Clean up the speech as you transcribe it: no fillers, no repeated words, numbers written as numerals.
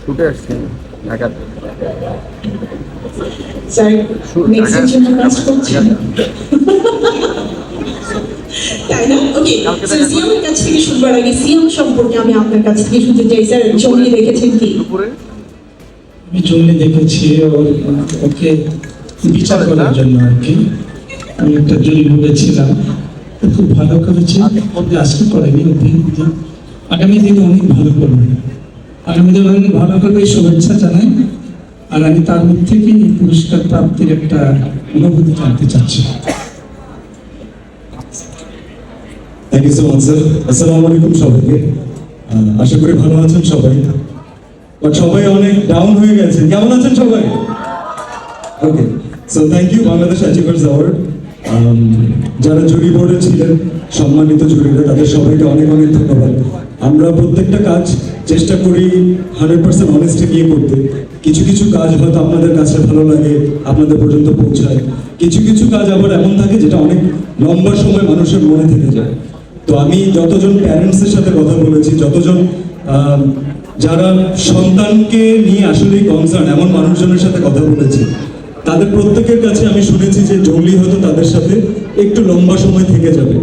শুটে আসছি ঢাকা। স্যার নেক্সটের জন্য কাজ করছি তাই না? ওকে, স্যার সিয়ামের কাছ থেকে শুনবার আগে সিয়াম সম্পর্কে আমি আপনার কাছ থেকে শুনতে চাই। স্যার জঙ্গলি দেখেছেন কি? আমি জঙ্গলি দেখেছি, ওকে বিচার করার জন্য আর কি। আমি একটা জুরি বোর্ডে ছিলাম, খুব ভালো করেছে। আজকে করেনি, আগামী দিনে অনেক ভালো করবে, আগামী দিনে অনেক ভালো করবে, শুভেচ্ছা জানাই। আর আমি তার মুখ থেকে এই পুরস্কার প্রাপ্তির একটা অনুভূতি জানতে চাচ্ছি। Thank you so much sir. আসসালামু আলাইকুম সবাইকে। আশা করি ভালো আছেন সবাই, বাট সবাই অনেক ডাউন হয়ে গেছে। কেমন আছেন সবাই? Okay, so thank you Bangladesh achievers award. যারা জুরি বোর্ডে ছিলেন, সম্মানিত জুরিরা, তাদের সবাইকে অনেক অনেক ধন্যবাদ। আমরা প্রত্যেকটা কাজ চেষ্টা করি 100% অনেস্টে গিয়ে করতে। কিছু কিছু কাজ হয়তো আপনাদের কাছে ভালো লাগে, আপনাদের পর্যন্ত পৌঁছায়। কিছু কিছু কাজ আবার এমন থাকে যেটা অনেক লম্বা সময় মানুষের মনে থেকে যায়। তো আমি যতজন প্যারেন্টসের সাথে কথা বলেছি, যতজন যারা সন্তানকে নিয়ে আসলেই কনসার্ন এমন মানুষজনের সাথে কথা বলেছি, তাদের প্রত্যেকের কাছে আমি শুনেছি যে জঙ্গলি হয়তো তাদের সাথে একটু লম্বা সময় থেকে যাবে।